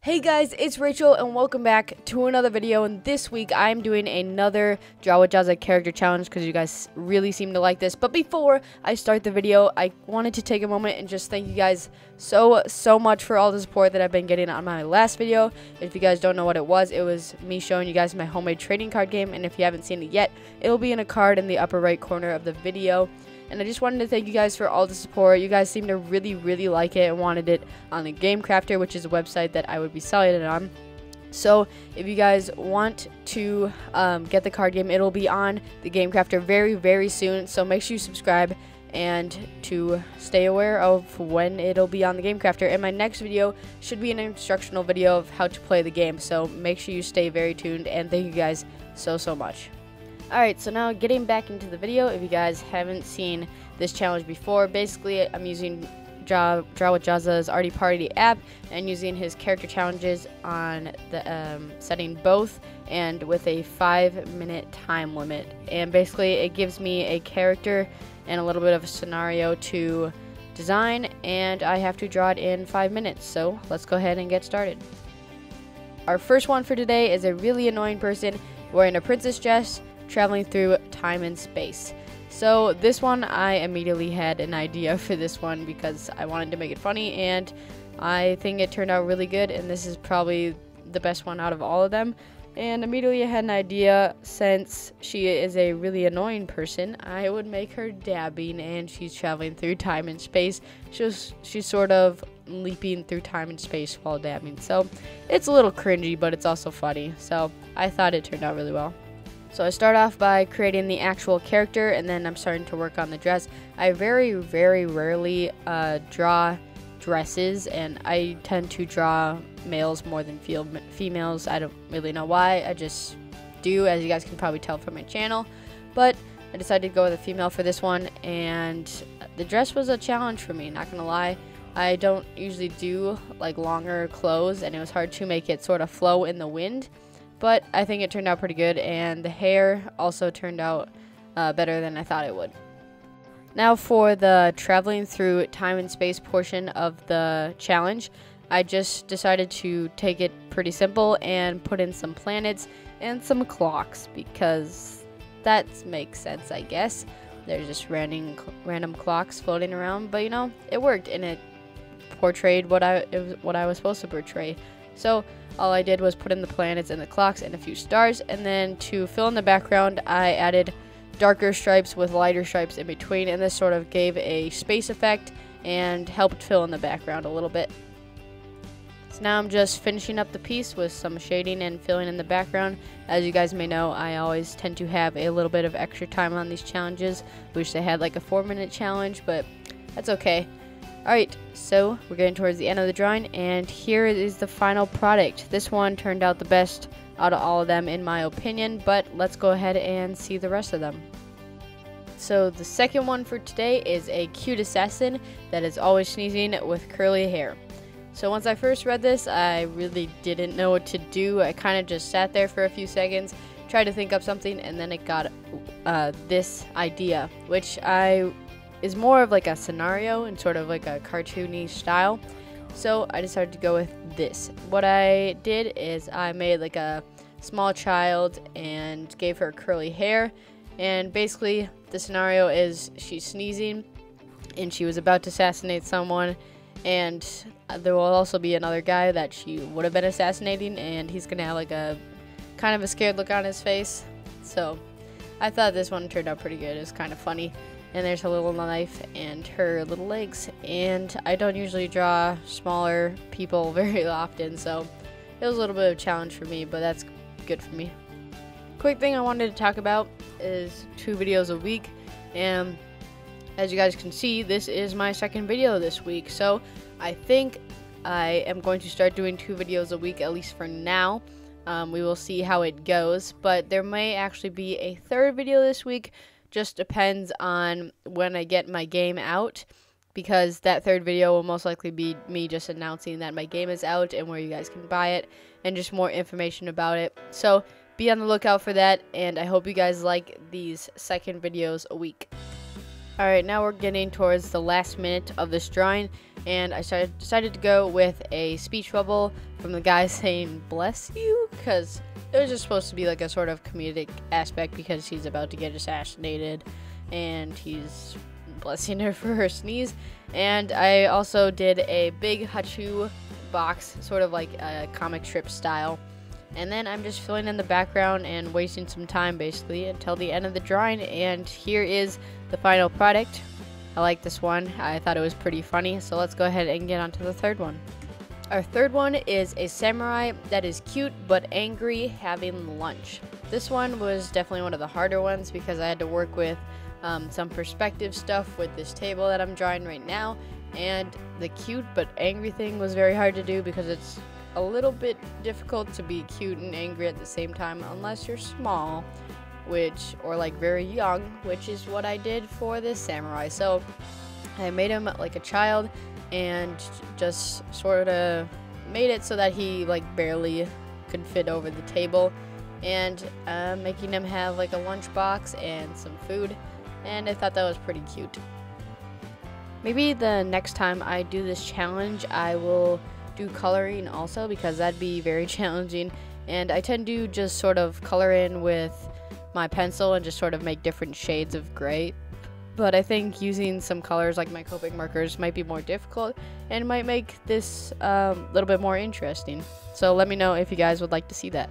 Hey guys, it's Rachel and welcome back to another video, and this week I'm doing another DrawWithJazza character challenge because you guys really seem to like this. But before I start the video, I wanted to take a moment and just thank you guys so much for all the support that I've been getting on my last video. If you guys don't know what it was me showing you guys my homemade trading card game, and if you haven't seen it yet, it'll be in a card in the upper right corner of the video. And I just wanted to thank you guys for all the support. You guys seem to really like it and wanted it on the Game Crafter, which is a website that I would be selling it on. So if you guys want to get the card game, it'll be on the Game Crafter very soon. So make sure you subscribe and to stay aware of when it'll be on the Game Crafter. And my next video should be an instructional video of how to play the game. So make sure you stay very tuned, and thank you guys so much. Alright, so now getting back into the video, if you guys haven't seen this challenge before, basically I'm using DrawWithJazza's Arty Party app and using his character challenges on the setting both and with a 5-minute time limit. And basically it gives me a character and a little bit of a scenario to design, and I have to draw it in 5 minutes. So let's go ahead and get started. Our first one for today is a really annoying person wearing a princess dress traveling through time and space. So this one, I immediately had an idea for this one because I wanted to make it funny, and I think it turned out really good, and this is probably the best one out of all of them. And immediately I had an idea, since she is a really annoying person, I would make her dabbing, and she's traveling through time and space. She's sort of leaping through time and space while dabbing. So it's a little cringy, but it's also funny. So I thought it turned out really well. So I start off by creating the actual character, and then I'm starting to work on the dress. I very rarely draw dresses, and I tend to draw males more than females. I don't really know why. I just do, as you guys can probably tell from my channel. But I decided to go with a female for this one, and the dress was a challenge for me, not gonna lie. I don't usually do like longer clothes, and it was hard to make it sort of flow in the wind. But I think it turned out pretty good, and the hair also turned out better than I thought it would. Now for the traveling through time and space portion of the challenge, I just decided to take it pretty simple and put in some planets and some clocks, because that makes sense, I guess. There's just random clocks floating around, but you know, it worked, and it portrayed what I was supposed to portray. So all I did was put in the planets and the clocks and a few stars, and then to fill in the background, I added darker stripes with lighter stripes in between, and this sort of gave a space effect and helped fill in the background a little bit. So now I'm just finishing up the piece with some shading and filling in the background. As you guys may know, I always tend to have a little bit of extra time on these challenges. Wish they had like a 4-minute challenge, but that's okay. Alright, so we're getting towards the end of the drawing, and here is the final product. This one turned out the best out of all of them in my opinion, but let's go ahead and see the rest of them. So the second one for today is a cute assassin that is always sneezing with curly hair. So once I first read this, I really didn't know what to do. I kind of just sat there for a few seconds, tried to think up something, and then it got this idea, which is more of like a scenario and sort of like a cartoony style. So I decided to go with this. What I did is I made like a small child and gave her curly hair, and basically the scenario is she's sneezing and she was about to assassinate someone, and there will also be another guy that she would have been assassinating, and he's gonna have like a kind of a scared look on his face. So I thought this one turned out pretty good. It was kind of funny. And there's her little knife and her little legs. And I don't usually draw smaller people very often, so it was a little bit of a challenge for me, but that's good for me. Quick thing I wanted to talk about is 2 videos a week. And as you guys can see, this is my second video this week. So I think I am going to start doing 2 videos a week, at least for now. We will see how it goes, but there may actually be a 3rd video this week. Just depends on when I get my game out, because that 3rd video will most likely be me just announcing that my game is out and where you guys can buy it and just more information about it. So be on the lookout for that, and I hope you guys like these second videos a week. Alright, now we're getting towards the last minute of this drawing, and I decided to go with a speech bubble from the guy saying "bless you," because it was just supposed to be like a sort of comedic aspect because he's about to get assassinated and he's blessing her for her sneeze. And I also did a big hachu box, sort of like a comic strip style. And then I'm just filling in the background and wasting some time basically until the end of the drawing. And here is the final product. I like this one. I thought it was pretty funny. So let's go ahead and get on to the third one. Our third one is a samurai that is cute but angry having lunch. This one was definitely one of the harder ones because I had to work with some perspective stuff with this table that I'm drawing right now. And the cute but angry thing was very hard to do because it's a little bit difficult to be cute and angry at the same time unless you're small, or like very young, which is what I did for this samurai. So I made him like a child and just sort of made it so that he like barely could fit over the table, and making him have like a lunchbox and some food, and I thought that was pretty cute. Maybe the next time I do this challenge I will do coloring also, because that'd be very challenging, and I tend to just sort of color in with my pencil and just sort of make different shades of gray. But I think using some colors like my Copic markers might be more difficult and might make this a little bit more interesting. So let me know if you guys would like to see that.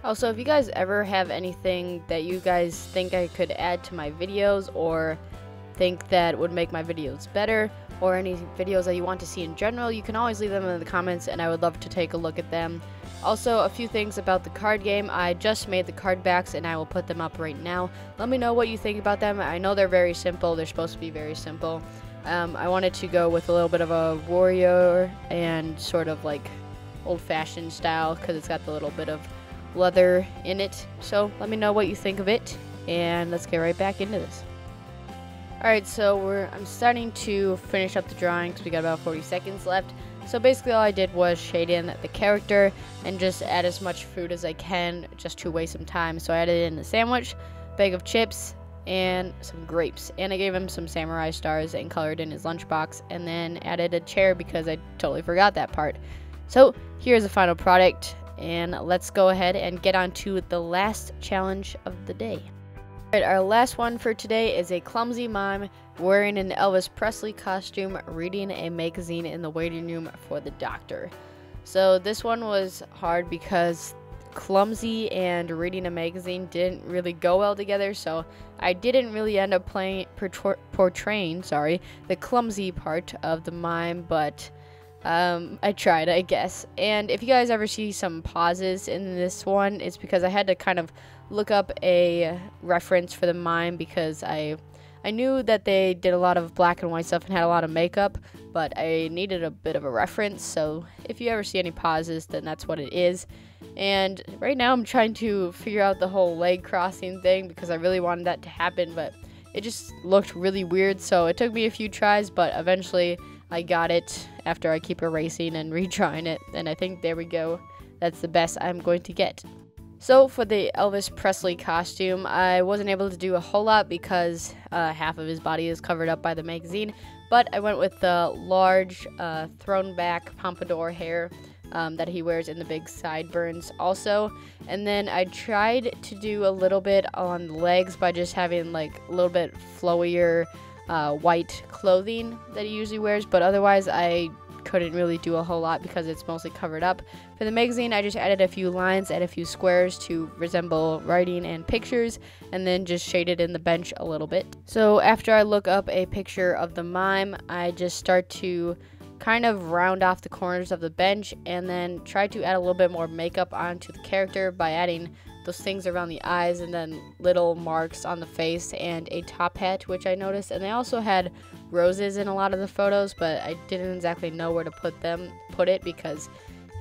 Also, if you guys ever have anything that you guys think I could add to my videos, or think that would make my videos better, or any videos that you want to see in general, you can always leave them in the comments and I would love to take a look at them. Also, a few things about the card game. I just made the card backs and I will put them up right now. Let me know what you think about them. I know they're very simple. They're supposed to be very simple. I wanted to go with a little bit of a warrior and sort of like old-fashioned style because it's got the little bit of leather in it. So let me know what you think of it, and let's get right back into this. Alright, so I'm starting to finish up the drawing because we got about 40 seconds left. So basically all I did was shade in the character and just add as much food as I can just to waste some time. So I added in a sandwich, bag of chips, and some grapes. And I gave him some samurai stars and colored in his lunchbox, and then added a chair because I totally forgot that part. So here's the final product, and let's go ahead and get on to the last challenge of the day. Alright, our last one for today is a clumsy mime wearing an Elvis Presley costume reading a magazine in the waiting room for the doctor. So this one was hard because clumsy and reading a magazine didn't really go well together, so I didn't really end up portraying the clumsy part of the mime, but I tried, I guess. And if you guys ever see some pauses in this one, it's because I had to kind of look up a reference for the mime because I knew that they did a lot of black and white stuff and had a lot of makeup, but I needed a bit of a reference. So if you ever see any pauses, then that's what it is. And right now I'm trying to figure out the whole leg crossing thing because I really wanted that to happen, but it just looked really weird. So it took me a few tries, but eventually I got it after I keep erasing and retrying it. And I think there we go. That's the best I'm going to get. So for the Elvis Presley costume, I wasn't able to do a whole lot because half of his body is covered up by the magazine, but I went with the large thrown back pompadour hair that he wears in the big sideburns also. And then I tried to do a little bit on the legs by just having like a little bit flowier white clothing that he usually wears, but otherwise I couldn't really do a whole lot because it's mostly covered up. For the magazine, I just added a few lines and a few squares to resemble writing and pictures, and then just shaded in the bench a little bit. So after I look up a picture of the mime, I just start to kind of round off the corners of the bench and then try to add a little bit more makeup onto the character by adding those things around the eyes and then little marks on the face and a top hat, which I noticed. And they also had roses in a lot of the photos, but I didn't exactly know where to put it because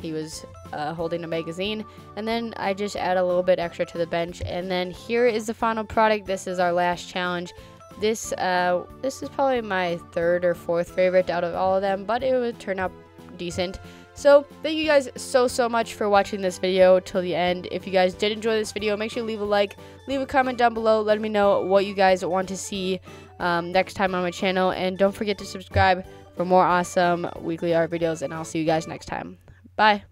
he was holding a magazine. And then I just add a little bit extra to the bench. And then here is the final product. This is our last challenge. This is probably my third or fourth favorite out of all of them, but it would turn out decent. So thank you guys so much for watching this video till the end. If you guys did enjoy this video, make sure you leave a like, leave a comment down below, let me know what you guys want to see next time on my channel, and don't forget to subscribe for for more awesome weekly art videos, and I'll see you guys next time. Bye.